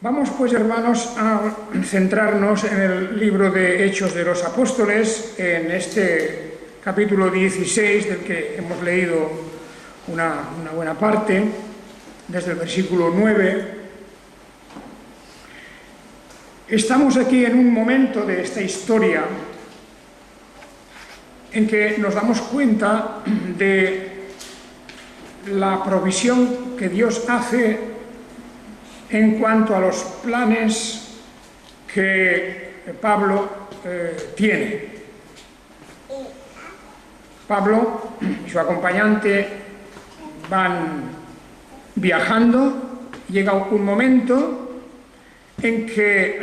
Vamos pues, hermanos, a centrarnos en el libro de Hechos de los Apóstoles, en este capítulo 16, del que hemos leído una buena parte, desde el versículo 9. Estamos aquí en un momento de esta historia en que nos damos cuenta de la provisión que Dios hace en cuanto a los planes que Pablo tiene. Pablo y su acompañante van viajando, llega un momento en que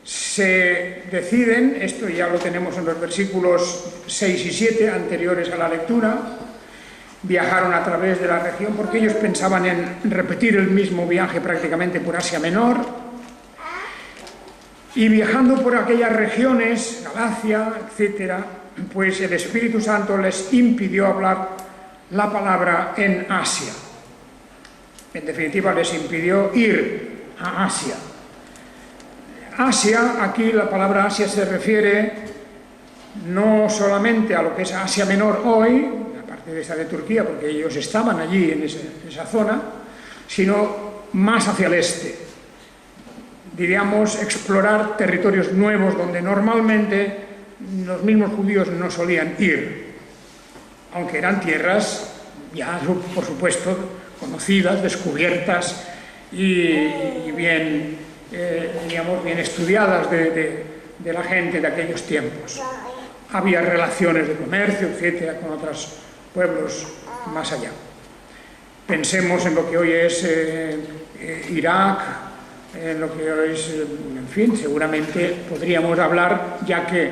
se deciden, esto ya lo tenemos en los versículos 6 y 7 anteriores a la lectura. Viajaron a través de la región porque ellos pensaban en repetir el mismo viaje prácticamente por Asia Menor. Y viajando por aquellas regiones, Galacia, etc., pues el Espíritu Santo les impidió hablar la palabra en Asia. En definitiva, les impidió ir a Asia. Asia, aquí la palabra Asia se refiere no solamente a lo que es Asia Menor hoy, de esta de Turquía, porque ellos estaban allí en esa zona, sino más hacia el este. Diríamos, explorar territorios nuevos donde normalmente los mismos judíos no solían ir, aunque eran tierras ya, por supuesto, conocidas, descubiertas y bien, digamos, bien estudiadas de la gente de aquellos tiempos. Había relaciones de comercio, etcétera, con otros pueblos más allá. Pensemos en lo que hoy es Irak, en lo que hoy es, en fin, seguramente podríamos hablar, ya que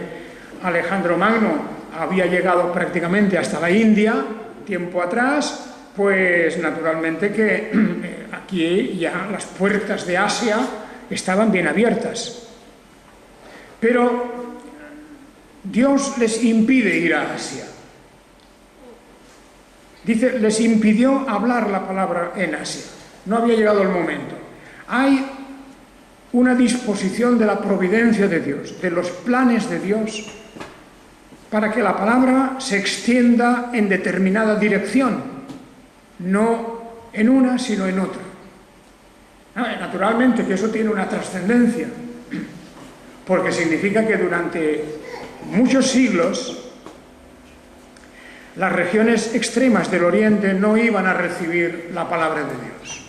Alejandro Magno había llegado prácticamente hasta la India tiempo atrás, pues naturalmente que aquí ya las puertas de Asia estaban bien abiertas. Pero Dios les impide ir a Asia. Dice, les impidió hablar la palabra en Asia. No había llegado el momento. Hay una disposición de la providencia de Dios, de los planes de Dios, para que la palabra se extienda en determinada dirección, no en una, sino en otra. Naturalmente que eso tiene una trascendencia, porque significa que durante muchos siglos las regiones extremas del Oriente no iban a recibir la palabra de Dios.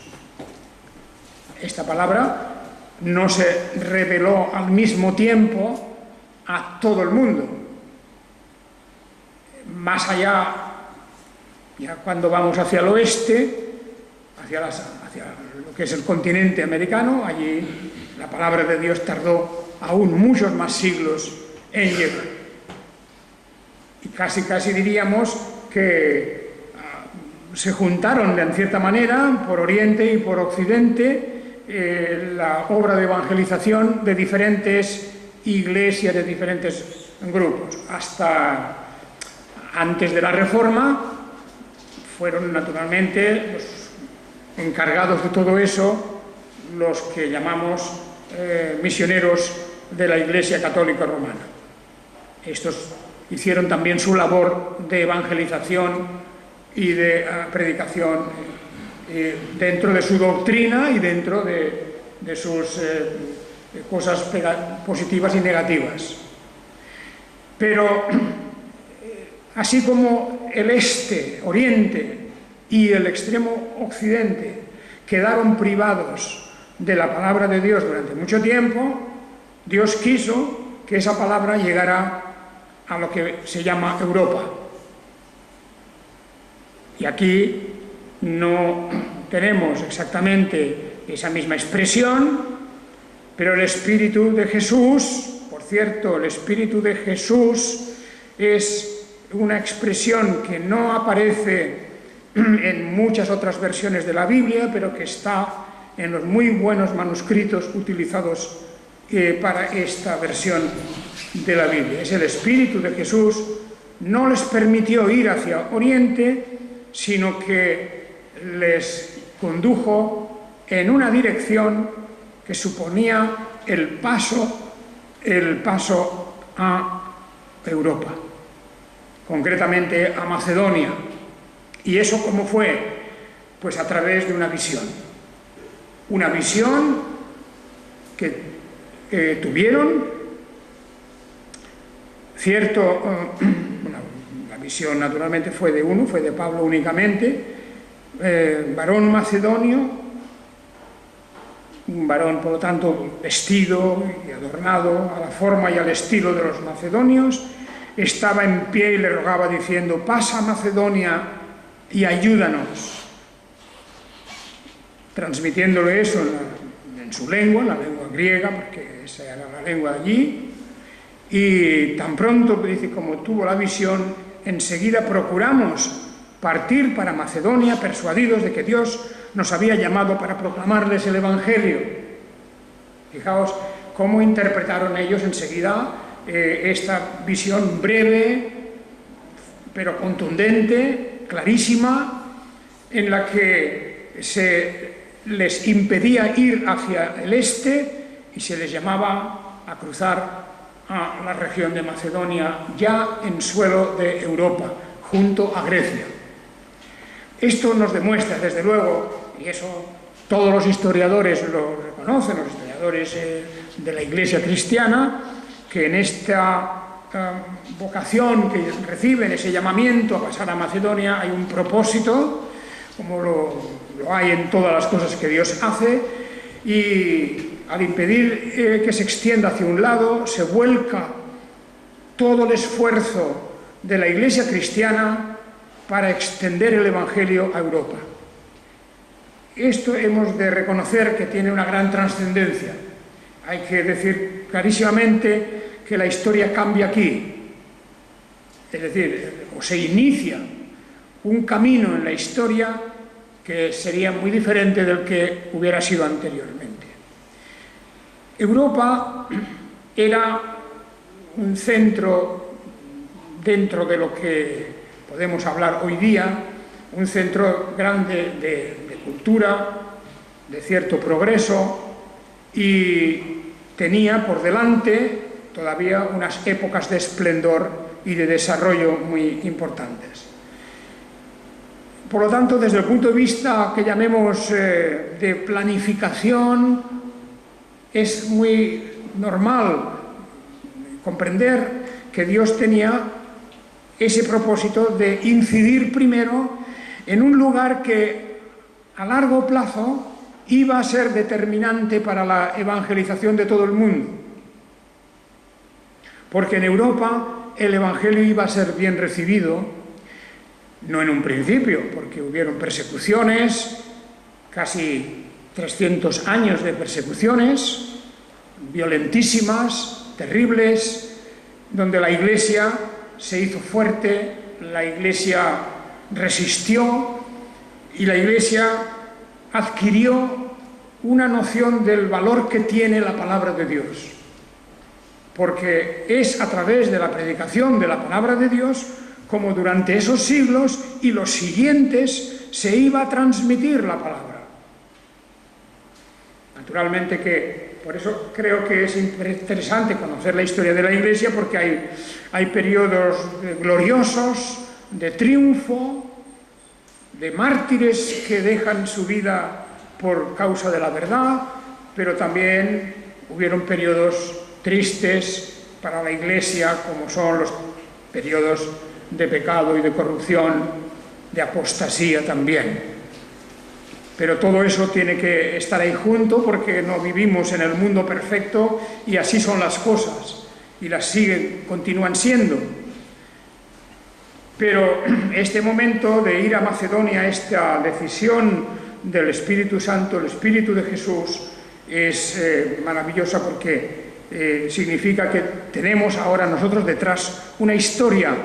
Esta palabra no se reveló al mismo tiempo a todo el mundo. Más allá, ya cuando vamos hacia el oeste, hacia lo que es el continente americano, allí la palabra de Dios tardó aún muchos más siglos en llegar. Y casi diríamos que se juntaron en cierta manera, por Oriente y por Occidente, la obra de evangelización de diferentes iglesias, de diferentes grupos. Hasta antes de la Reforma fueron naturalmente los encargados de todo eso los que llamamos misioneros de la Iglesia Católica Romana. Estos hicieron también su labor de evangelización y de predicación dentro de su doctrina y dentro de sus cosas positivas y negativas. Pero así como el este, oriente y el extremo occidente quedaron privados de la palabra de Dios durante mucho tiempo, Dios quiso que esa palabra llegara a lo que se llama Europa. Y aquí no tenemos exactamente esa misma expresión, pero el Espíritu de Jesús, por cierto, el Espíritu de Jesús es una expresión que no aparece en muchas otras versiones de la Biblia, pero que está en los muy buenos manuscritos utilizados para esta versión de la Biblia. Es el Espíritu de Jesús, no les permitió ir hacia Oriente, sino que les condujo en una dirección que suponía el paso a Europa, concretamente a Macedonia. ¿Y eso cómo fue? Pues a través de una visión que tuvieron la visión naturalmente fue de Pablo únicamente, varón macedonio, un varón por lo tanto vestido y adornado a la forma y al estilo de los macedonios, estaba en pie y le rogaba diciendo: pasa a Macedonia y ayúdanos, transmitiéndole eso en su lengua, la lengua griega, porque esa era la lengua de allí. Y tan pronto, dice, como tuvo la visión, enseguida procuramos partir para Macedonia, persuadidos de que Dios nos había llamado para proclamarles el Evangelio. Fijaos cómo interpretaron ellos enseguida esta visión breve, pero contundente, clarísima, en la que se les impedía ir hacia el este y se les llamaba a cruzar a la región de Macedonia, ya en suelo de Europa, junto a Grecia. Esto nos demuestra, desde luego, y eso todos los historiadores lo reconocen, los historiadores de la Iglesia cristiana, que en esta vocación que reciben, ese llamamiento a pasar a Macedonia, hay un propósito, como lo hay en todas las cosas que Dios hace, y al impedir que se extienda hacia un lado, se vuelca todo el esfuerzo de la Iglesia cristiana para extender el Evangelio a Europa. Esto hemos de reconocer que tiene una gran trascendencia. Hay que decir clarísimamente que la historia cambia aquí. Es decir, o se inicia un camino en la historia que sería muy diferente del que hubiera sido anteriormente. Europa era un centro, dentro de lo que podemos hablar hoy día, un centro grande de cultura, de cierto progreso, y tenía por delante todavía unas épocas de esplendor y de desarrollo muy importantes. Por lo tanto, desde el punto de vista que llamemos de planificación, es muy normal comprender que Dios tenía ese propósito de incidir primero en un lugar que a largo plazo iba a ser determinante para la evangelización de todo el mundo. Porque en Europa el Evangelio iba a ser bien recibido, no en un principio, porque hubieron persecuciones, casi 300 años de persecuciones, violentísimas, terribles, donde la Iglesia se hizo fuerte, la Iglesia resistió y la Iglesia adquirió una noción del valor que tiene la palabra de Dios. Porque es a través de la predicación de la palabra de Dios como durante esos siglos y los siguientes se iba a transmitir la palabra. Naturalmente que, por eso creo que es interesante conocer la historia de la Iglesia, porque hay periodos gloriosos, de triunfo, de mártires que dejan su vida por causa de la verdad, pero también hubieron periodos tristes para la Iglesia, como son los periodos de pecado y de corrupción, de apostasía también. Pero todo eso tiene que estar ahí junto, porque no vivimos en el mundo perfecto y así son las cosas, y las continúan siendo. Pero este momento de ir a Macedonia, esta decisión del Espíritu Santo, el Espíritu de Jesús, es maravillosa, porque significa que tenemos ahora nosotros detrás una historia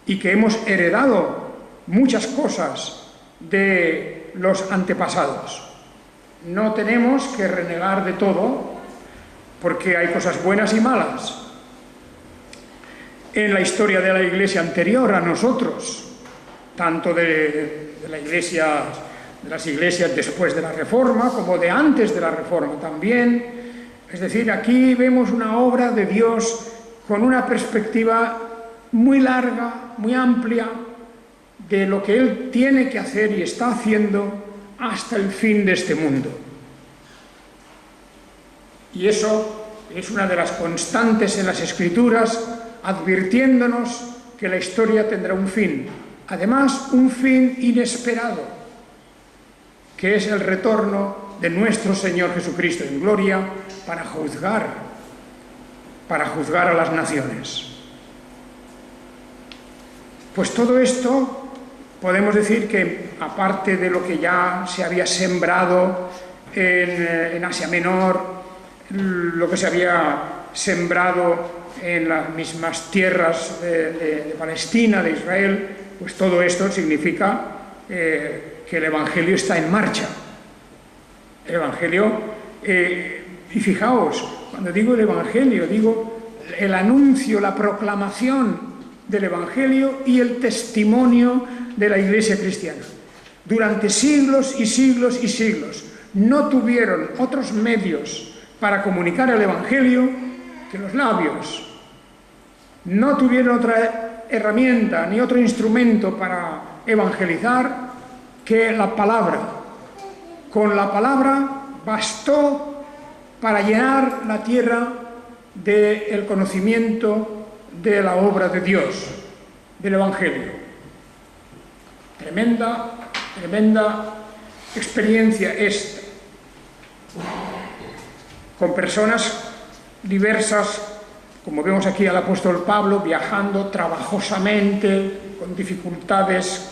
y que hemos heredado muchas cosas de los antepasados. No tenemos que renegar de todo, porque hay cosas buenas y malas en la historia de la Iglesia anterior a nosotros, tanto de la Iglesia de las iglesias después de la Reforma, como de antes de la Reforma también. Es decir, aquí vemos una obra de Dios con una perspectiva muy larga, muy amplia, de lo que Él tiene que hacer y está haciendo hasta el fin de este mundo. Y eso es una de las constantes en las Escrituras, advirtiéndonos que la historia tendrá un fin. Además, un fin inesperado, que es el retorno de nuestro Señor Jesucristo en gloria para juzgar a las naciones. Pues todo esto podemos decir que, aparte de lo que ya se había sembrado en Asia Menor, lo que se había sembrado en las mismas tierras de Palestina, de Israel, pues todo esto significa que el Evangelio está en marcha. El Evangelio, y fijaos, cuando digo el Evangelio, digo el anuncio, la proclamación del Evangelio y el testimonio de la Iglesia cristiana. Durante siglos y siglos y siglos no tuvieron otros medios para comunicar el Evangelio que los labios. No tuvieron otra herramienta ni otro instrumento para evangelizar que la palabra. Con la palabra bastó para llenar la tierra del conocimiento de la obra de Dios, del Evangelio. Tremenda experiencia esta, con personas diversas, como vemos aquí al apóstol Pablo, viajando trabajosamente, con dificultades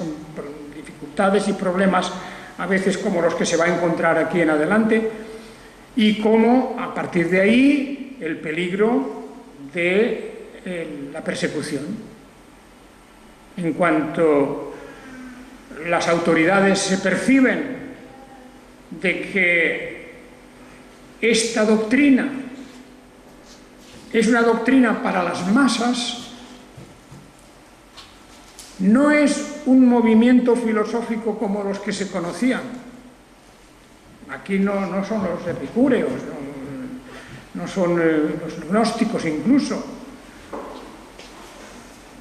y problemas, a veces como los que se va a encontrar aquí en adelante, y cómo a partir de ahí el peligro de la persecución. En cuanto las autoridades se perciben de que esta doctrina es una doctrina para las masas, no es un movimiento filosófico como los que se conocían. Aquí no son los epicúreos, no son los gnósticos incluso.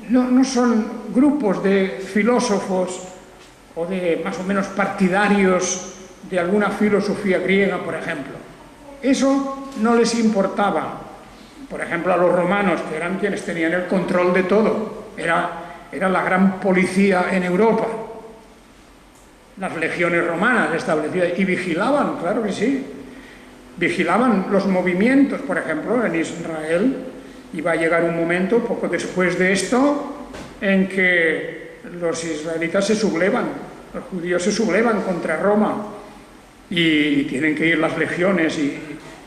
No son grupos de filósofos o de más o menos partidarios de alguna filosofía griega, por ejemplo. Eso no les importaba. Por ejemplo, a los romanos, que eran quienes tenían el control de todo. Era la gran policía en Europa. Las legiones romanas establecidas y vigilaban, claro que sí. Vigilaban los movimientos, por ejemplo, en Israel. Iba a llegar un momento, poco después de esto, en que los israelitas se sublevan, los judíos se sublevan contra Roma y tienen que ir las legiones y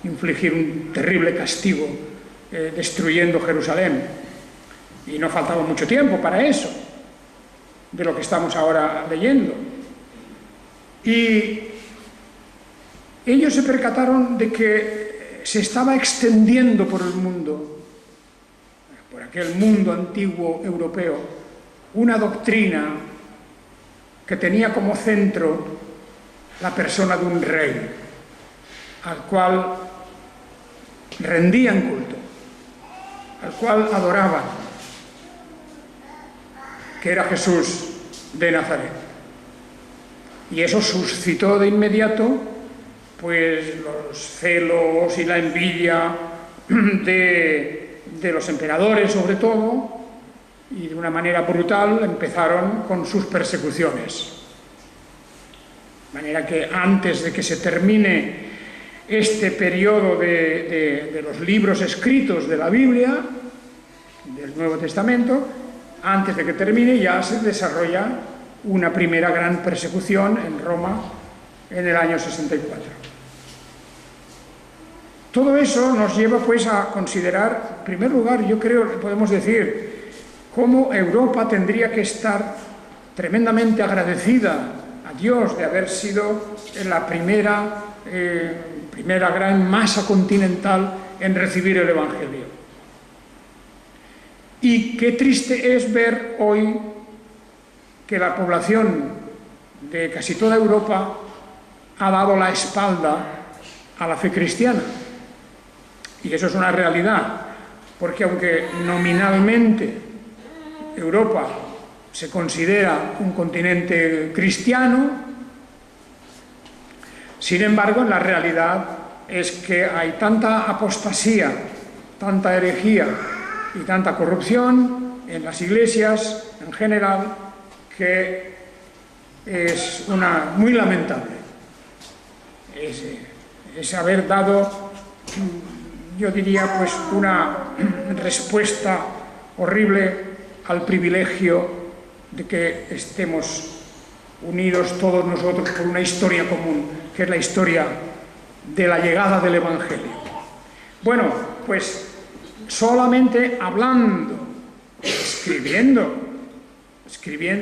infligir un terrible castigo, destruyendo Jerusalén. Y no faltaba mucho tiempo para eso, de lo que estamos ahora leyendo. Y ellos se percataron de que se estaba extendiendo por el mundo, por aquel mundo antiguo europeo, una doctrina que tenía como centro la persona de un rey, al cual rendían culto, al cual adoraban, que era Jesús de Nazaret. Y eso suscitó de inmediato pues los celos y la envidia de los emperadores, sobre todo, y de una manera brutal empezaron con sus persecuciones. De manera que antes de que se termine este periodo de los libros escritos de la Biblia, del Nuevo Testamento, antes de que termine ya se desarrolla una primera gran persecución en Roma en el año 64. Todo eso nos lleva pues a considerar, en primer lugar, yo creo que podemos decir, cómo Europa tendría que estar tremendamente agradecida a Dios de haber sido la primera gran masa continental en recibir el Evangelio. Y qué triste es ver hoy que la población de casi toda Europa ha dado la espalda a la fe cristiana. Y eso es una realidad, porque aunque nominalmente Europa se considera un continente cristiano, sin embargo, en la realidad es que hay tanta apostasía, tanta herejía y tanta corrupción en las iglesias en general que es muy lamentable. Es haber dado, yo diría, pues una respuesta horrible al privilegio de que estemos unidos todos nosotros por una historia común, que es la historia de la llegada del Evangelio. Bueno, pues solamente hablando, escribiendo,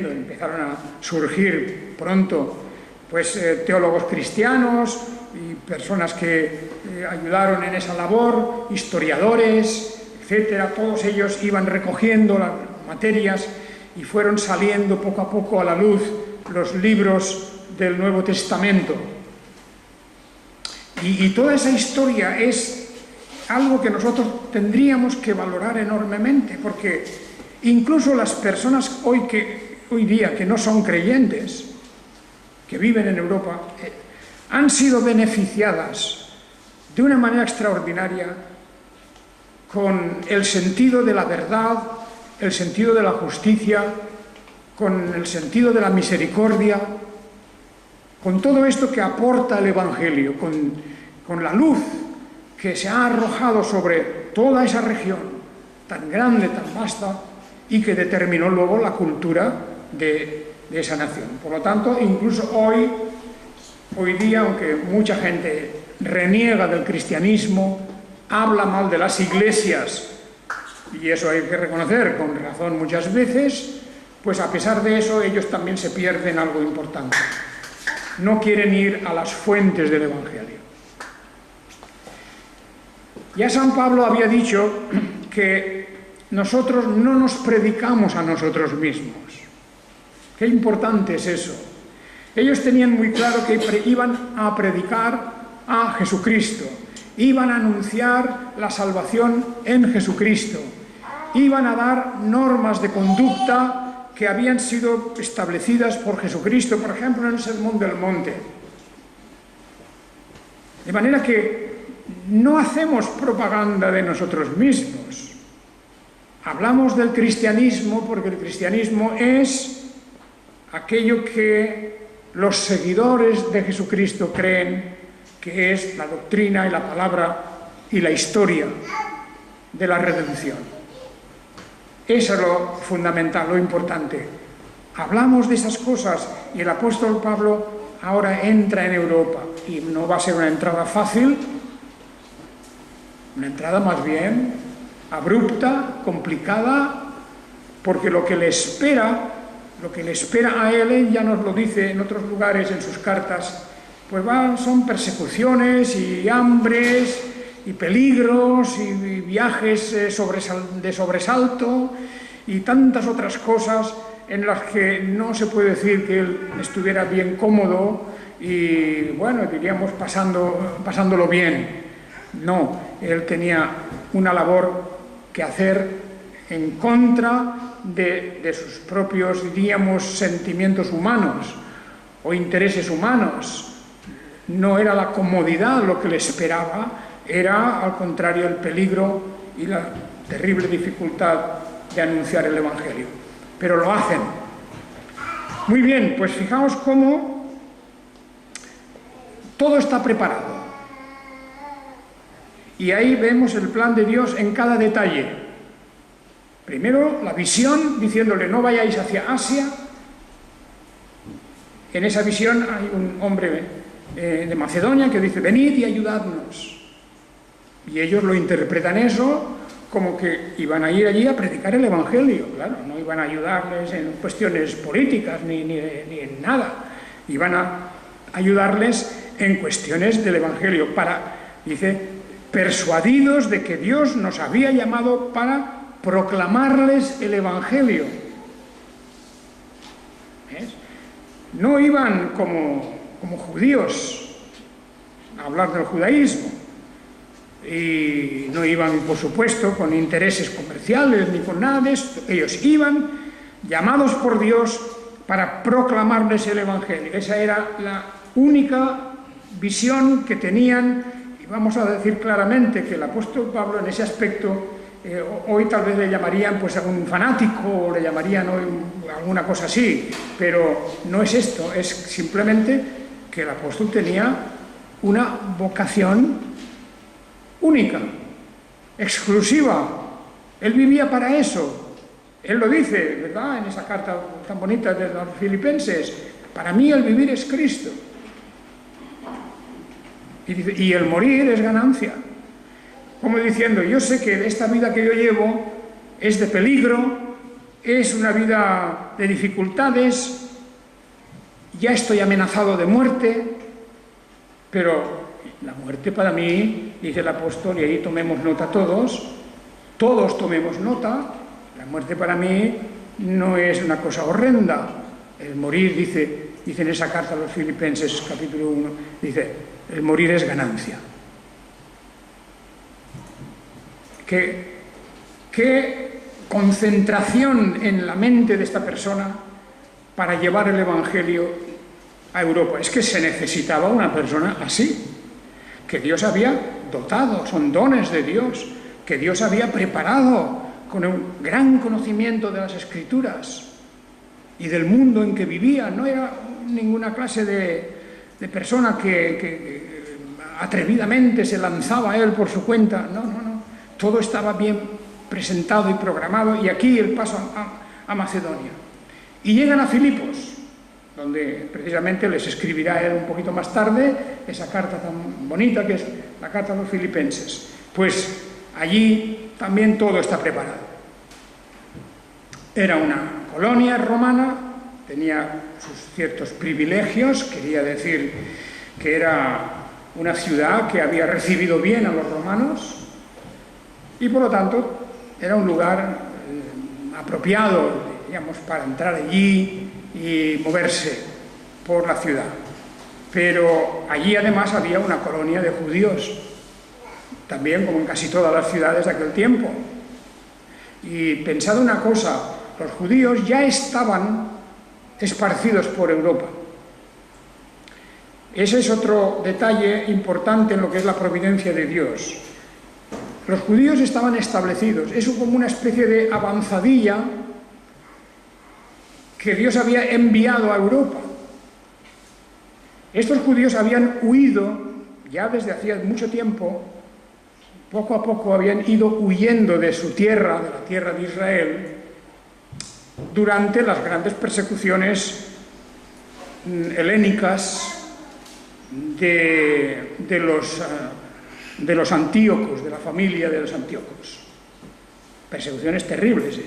empezaron a surgir pronto pues teólogos cristianos y personas que ayudaron en esa labor, historiadores, etcétera. Todos ellos iban recogiendo las materias y fueron saliendo poco a poco a la luz los libros del Nuevo Testamento. Y toda esa historia es algo que nosotros tendríamos que valorar enormemente, porque incluso las personas hoy día que no son creyentes, que viven en Europa, han sido beneficiadas de una manera extraordinaria con el sentido de la verdad, el sentido de la justicia, con el sentido de la misericordia, con todo esto que aporta el Evangelio, con la luz que se ha arrojado sobre toda esa región tan grande, tan vasta, y que determinó luego la cultura de esa nación. Por lo tanto, incluso hoy día, aunque mucha gente reniega del cristianismo, habla mal de las iglesias, y eso hay que reconocer con razón muchas veces, pues a pesar de eso ellos también se pierden algo importante. No quieren ir a las fuentes del Evangelio. Ya San Pablo había dicho que nosotros no nos predicamos a nosotros mismos. Qué importante es eso. Ellos tenían muy claro que iban a predicar a Jesucristo, iban a anunciar la salvación en Jesucristo, iban a dar normas de conducta que habían sido establecidas por Jesucristo, por ejemplo, en el Sermón del Monte. De manera que no hacemos propaganda de nosotros mismos. Hablamos del cristianismo porque el cristianismo es aquello que los seguidores de Jesucristo creen que es la doctrina y la palabra y la historia de la redención. Eso es lo fundamental, lo importante. Hablamos de esas cosas y el apóstol Pablo ahora entra en Europa y no va a ser una entrada fácil, una entrada más bien abrupta, complicada, porque lo que le espera a él ya nos lo dice en otros lugares en sus cartas, pues son persecuciones y hambres y peligros y viajes de sobresalto y tantas otras cosas en las que no se puede decir que él estuviera bien cómodo y, bueno, diríamos pasándolo bien. No, él tenía una labor que hacer en contra de sus propios, diríamos, sentimientos humanos o intereses humanos. No era la comodidad lo que le esperaba, era al contrario el peligro y la terrible dificultad de anunciar el Evangelio. Pero lo hacen. Muy bien, pues fijaos cómo todo está preparado. Y ahí vemos el plan de Dios en cada detalle. Primero, la visión, diciéndole, no vayáis hacia Asia. En esa visión hay un hombre de Macedonia que dice, venid y ayudadnos. Y ellos lo interpretan eso como que iban a ir allí a predicar el Evangelio. Claro, no iban a ayudarles en cuestiones políticas ni en nada. Iban a ayudarles en cuestiones del Evangelio dice, persuadidos de que Dios nos había llamado para proclamarles el Evangelio. ¿Ves? no iban como judíos a hablar del judaísmo, y no iban, por supuesto, con intereses comerciales ni con nada de esto. Ellos iban llamados por Dios para proclamarles el Evangelio. Esa era la única visión que tenían, y vamos a decir claramente que el apóstol Pablo en ese aspecto, hoy tal vez le llamarían pues a un fanático, o le llamarían hoy alguna cosa así, pero no es esto, es simplemente que el apóstol tenía una vocación única, exclusiva. Él vivía para eso. Él lo dice, ¿verdad?, en esa carta tan bonita de los Filipenses: para mí el vivir es Cristo. Y el morir es ganancia. Como diciendo, yo sé que esta vida que yo llevo es de peligro, es una vida de dificultades, ya estoy amenazado de muerte, pero la muerte para mí, dice el apóstol, y ahí tomemos nota todos tomemos nota, la muerte para mí no es una cosa horrenda. El morir, dice en esa carta a los Filipenses, capítulo 1, dice, el morir es ganancia. Qué concentración en la mente de esta persona para llevar el Evangelio a Europa. Es que se necesitaba una persona así, que Dios había dotado, son dones de Dios, que Dios había preparado con un gran conocimiento de las Escrituras y del mundo en que vivía. No era ninguna clase de persona que atrevidamente se lanzaba a él por su cuenta. No. Todo estaba bien presentado y programado, y aquí el paso a Macedonia. Y llegan a Filipos, donde precisamente les escribirá él un poquito más tarde esa carta tan bonita que es la carta a los Filipenses. Pues allí también todo está preparado. Era una colonia romana, tenía sus ciertos privilegios, quería decir que era una ciudad que había recibido bien a los romanos, y por lo tanto era un lugar apropiado, digamos, para entrar allí y moverse por la ciudad. Pero allí además había una colonia de judíos, también como en casi todas las ciudades de aquel tiempo. Y pensad una cosa, los judíos ya estaban esparcidos por Europa. Ese es otro detalle importante en lo que es la providencia de Dios. Los judíos estaban establecidos, es como una especie de avanzadilla que Dios había enviado a Europa. Estos judíos habían huido ya desde hacía mucho tiempo, poco a poco habían ido huyendo de su tierra, de la tierra de Israel, durante las grandes persecuciones helénicas de los Antíocos, de la familia de los Antíocos. Persecuciones terribles,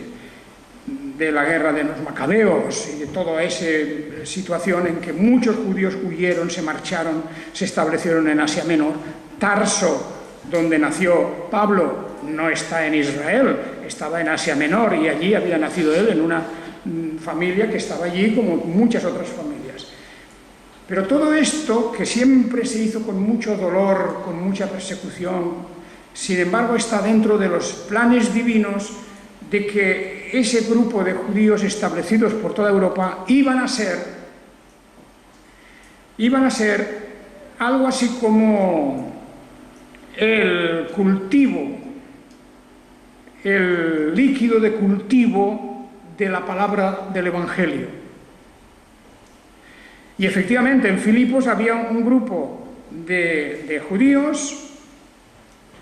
de la guerra de los Macabeos y de toda esa situación en que muchos judíos huyeron, se marcharon, se establecieron en Asia Menor. Tarso, donde nació Pablo, no está en Israel, estaba en Asia Menor, y allí había nacido él en una familia que estaba allí como muchas otras familias. Pero todo esto, que siempre se hizo con mucho dolor, con mucha persecución, sin embargo está dentro de los planes divinos de que ese grupo de judíos establecidos por toda Europa iban a ser algo así como el cultivo, el líquido de cultivo de la palabra del Evangelio. Y efectivamente en Filipos había un grupo de judíos,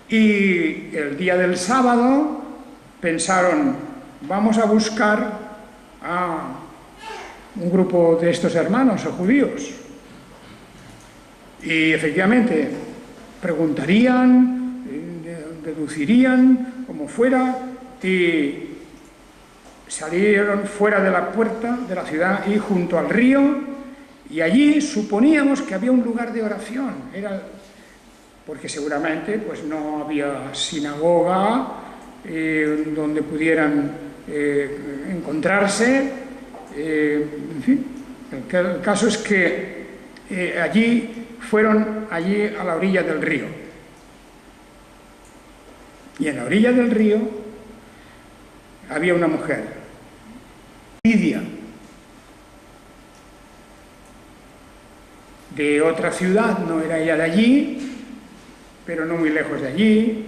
y el día del sábado pensaron, vamos a buscar a un grupo de estos hermanos, judíos. Y efectivamente preguntarían, deducirían, como fuera, y salieron fuera de la puerta de la ciudad y junto al río, y allí suponíamos que había un lugar de oración, porque seguramente pues no había sinagoga donde pudieran encontrarse, en fin, El caso es que fueron allí a la orilla del río. Y en la orilla del río había una mujer, Lidia, de otra ciudad, no era ella de allí, pero no muy lejos de allí,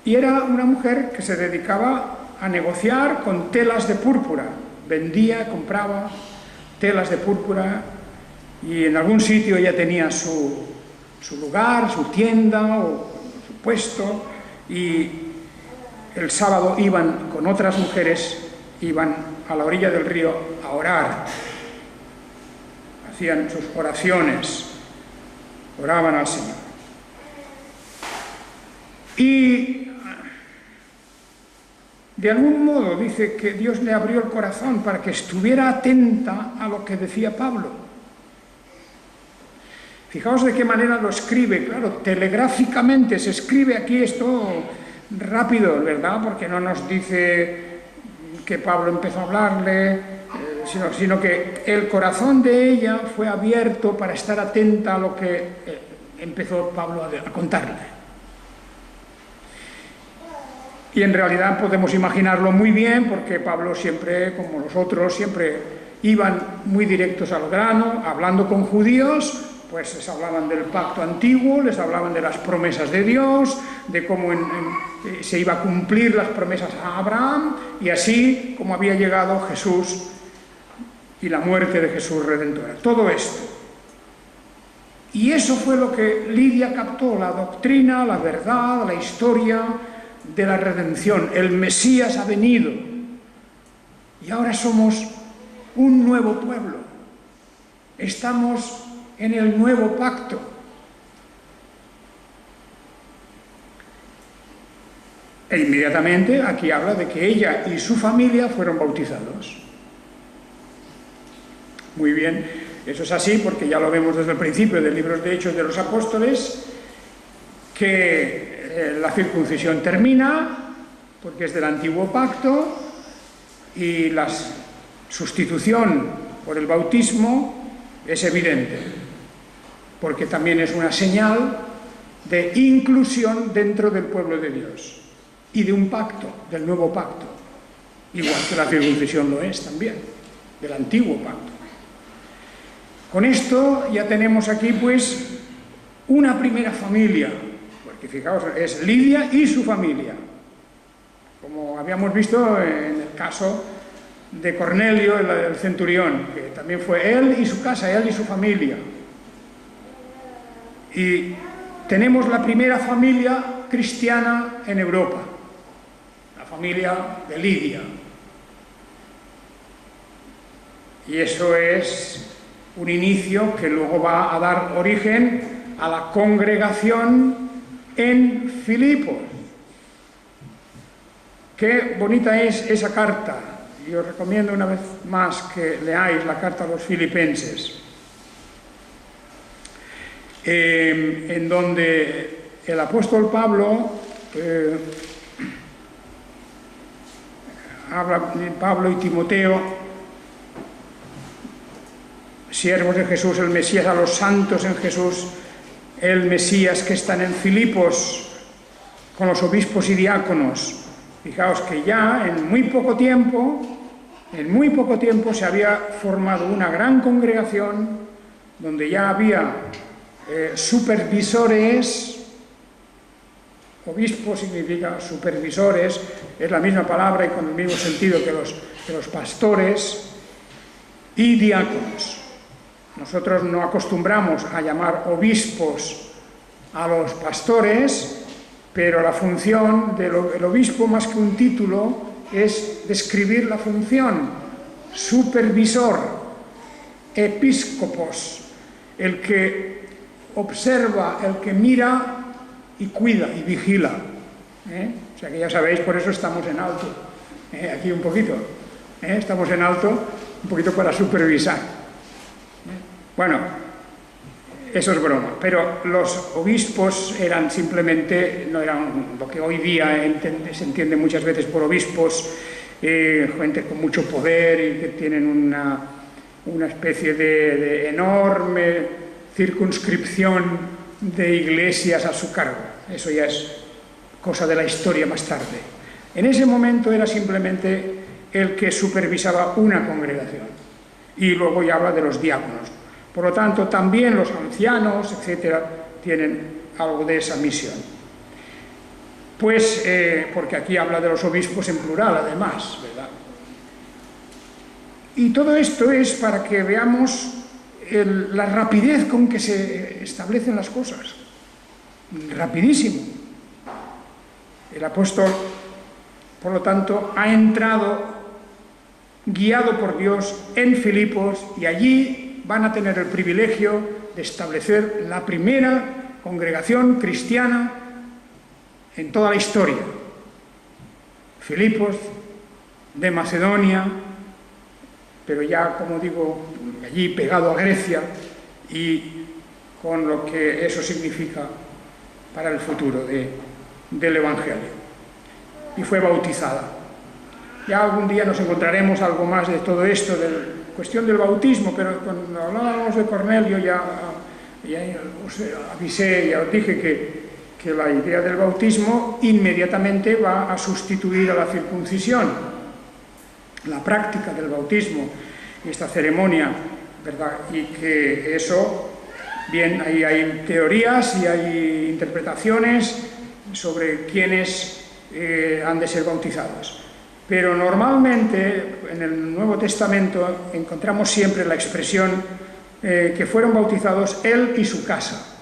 y era una mujer que se dedicaba a negociar con telas de púrpura, vendía, compraba telas de púrpura, y en algún sitio ella tenía su lugar, su tienda o su puesto, y el sábado iban con otras mujeres, iban a la orilla del río a orar, hacían sus oraciones, oraban al Señor. Y de algún modo dice que Dios le abrió el corazón para que estuviera atenta a lo que decía Pablo. Fijaos de qué manera lo escribe, claro, telegráficamente se escribe aquí esto rápido, ¿verdad? Porque no nos dice que Pablo empezó a hablarle, sino que el corazón de ella fue abierto para estar atenta a lo que empezó Pablo a contarle. Y en realidad podemos imaginarlo muy bien, porque Pablo siempre, como los otros, siempre iban muy directos al grano, hablando con judíos, pues les hablaban del pacto antiguo, les hablaban de las promesas de Dios, de cómo se iba a cumplir las promesas a Abraham, y así como había llegado Jesús y la muerte de Jesús Redentora. Todo esto. Y eso fue lo que Lidia captó, la doctrina, la verdad, la historia de la redención. El Mesías ha venido y ahora somos un nuevo pueblo. Estamos en el nuevo pacto. E inmediatamente aquí habla de que ella y su familia fueron bautizados. Muy bien, eso es así porque ya lo vemos desde el principio del libro de Hechos de los Apóstoles, que la circuncisión termina porque es del antiguo pacto y la sustitución por el bautismo es evidente, porque también es una señal de inclusión dentro del pueblo de Dios y de un pacto, del nuevo pacto, igual que la circuncisión lo es también, del antiguo pacto. Con esto ya tenemos aquí pues una primera familia, porque fijaos, es Lidia y su familia, como habíamos visto en el caso de Cornelio, el centurión, que también fue él y su casa, él y su familia. Y tenemos la primera familia cristiana en Europa, la familia de Lidia. Y eso es un inicio que luego va a dar origen a la congregación en Filipos. Qué bonita es esa carta. Y os recomiendo una vez más que leáis la carta a los filipenses, en donde el apóstol Pablo habla, Pablo y Timoteo, siervos de Jesús, el Mesías, a los santos en Jesús, el Mesías, que están en Filipos con los obispos y diáconos. Fijaos que ya en muy poco tiempo se había formado una gran congregación donde ya había supervisores. Obispo significa supervisores, es la misma palabra y con el mismo sentido que los pastores, y diáconos. Nosotros no acostumbramos a llamar obispos a los pastores, pero la función del obispo, más que un título, es describir la función. Supervisor, episcopos, el que observa, el que mira y cuida y vigila. O sea que ya sabéis, por eso estamos en alto. Aquí un poquito. Estamos en alto un poquito para supervisar. Bueno, eso es broma, pero los obispos eran simplemente, no eran lo que hoy día se entiende muchas veces por obispos, gente con mucho poder y que tienen una especie de enorme circunscripción de iglesias a su cargo. Eso ya es cosa de la historia más tarde. En ese momento era simplemente el que supervisaba una congregación. Y luego ya habla de los diáconos. Por lo tanto, también los ancianos, etcétera, tienen algo de esa misión. Pues, porque aquí habla de los obispos en plural, además, ¿verdad? Y todo esto es para que veamos la rapidez con que se establecen las cosas. Rapidísimo. El apóstol, por lo tanto, ha entrado guiado por Dios en Filipos, y allí van a tener el privilegio de establecer la primera congregación cristiana en toda la historia. Filipos, de Macedonia, pero ya, como digo, allí pegado a Grecia, y con lo que eso significa para el futuro del Evangelio. Y fue bautizada. Ya algún día nos encontraremos algo más de todo esto, de la cuestión del bautismo, pero cuando hablábamos de Cornelio ya os avisé, ya os dije que la idea del bautismo inmediatamente va a sustituir a la circuncisión. La práctica del bautismo, esta ceremonia, ¿verdad? Y que eso, bien, ahí hay teorías y hay interpretaciones sobre quiénes han de ser bautizados. Pero normalmente en el Nuevo Testamento encontramos siempre la expresión que fueron bautizados él y su casa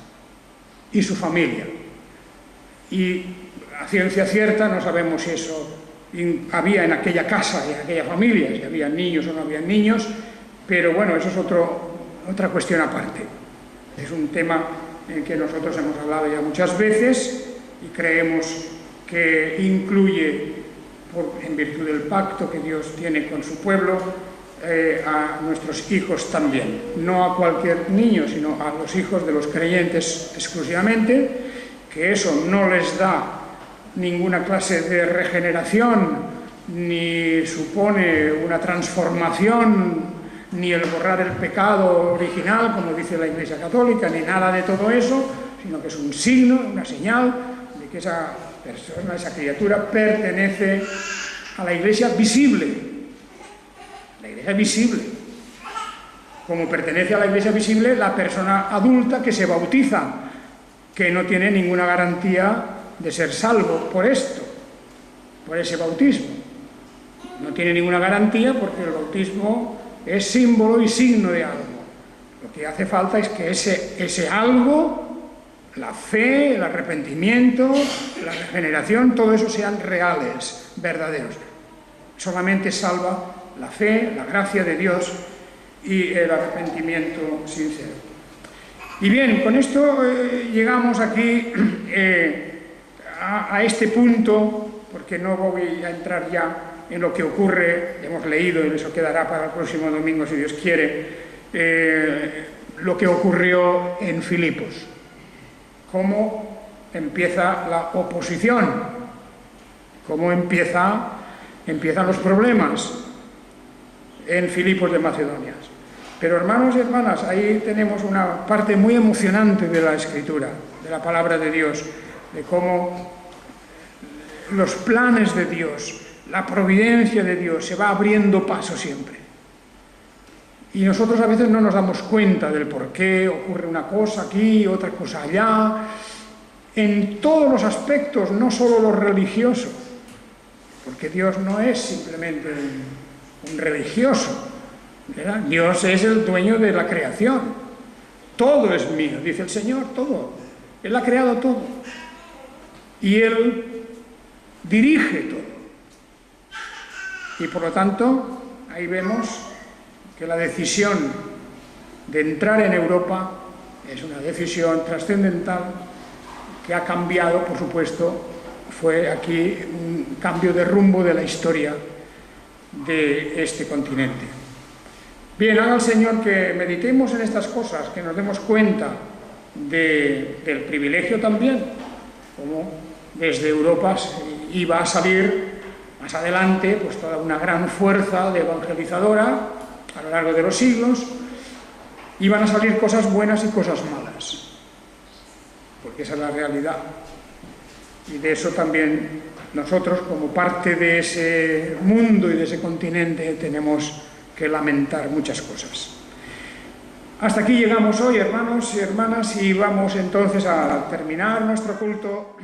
y su familia. Y a ciencia cierta no sabemos si eso había en aquella casa y en aquella familia, si había niños o no había niños, pero bueno, eso es otra cuestión aparte. Es un tema en que nosotros hemos hablado ya muchas veces y creemos que incluye, en virtud del pacto que Dios tiene con su pueblo, a nuestros hijos también. No a cualquier niño, sino a los hijos de los creyentes exclusivamente, que eso no les da ninguna clase de regeneración, ni supone una transformación, ni el borrar el pecado original, como dice la Iglesia Católica, ni nada de todo eso, sino que es un signo, una señal de que esa persona, esa criatura, pertenece a la Iglesia visible. La Iglesia visible. Como pertenece a la Iglesia visible la persona adulta que se bautiza, que no tiene ninguna garantía de ser salvo por esto, por ese bautismo. No tiene ninguna garantía porque el bautismo es símbolo y signo de algo. Lo que hace falta es que ese algo, la fe, el arrepentimiento, la regeneración, todo eso sean reales, verdaderos. Solamente salva la fe, la gracia de Dios y el arrepentimiento sincero. Y bien, con esto llegamos aquí a este punto, porque no voy a entrar ya en lo que ocurre, hemos leído y eso quedará para el próximo domingo si Dios quiere, lo que ocurrió en Filipos. Cómo empieza la oposición, cómo empiezan los problemas en Filipos de Macedonia. Pero hermanos y hermanas, ahí tenemos una parte muy emocionante de la Escritura, de la palabra de Dios, de cómo los planes de Dios, la providencia de Dios se va abriendo paso siempre. Y nosotros a veces no nos damos cuenta del por qué ocurre una cosa aquí, otra cosa allá, en todos los aspectos, no solo los religiosos, porque Dios no es simplemente un religioso, ¿verdad? Dios es el dueño de la creación. Todo es mío, dice el Señor, todo. Él ha creado todo. Y Él dirige todo. Y por lo tanto, ahí vemos que la decisión de entrar en Europa es una decisión trascendental que ha cambiado, por supuesto, fue aquí un cambio de rumbo de la historia de este continente. Bien, haga el Señor que meditemos en estas cosas, que nos demos cuenta del privilegio también, como desde Europa iba a salir más adelante pues toda una gran fuerza de evangelizadora a lo largo de los siglos, iban a salir cosas buenas y cosas malas, porque esa es la realidad. Y de eso también nosotros, como parte de ese mundo y de ese continente, tenemos que lamentar muchas cosas. Hasta aquí llegamos hoy, hermanos y hermanas, y vamos entonces a terminar nuestro culto.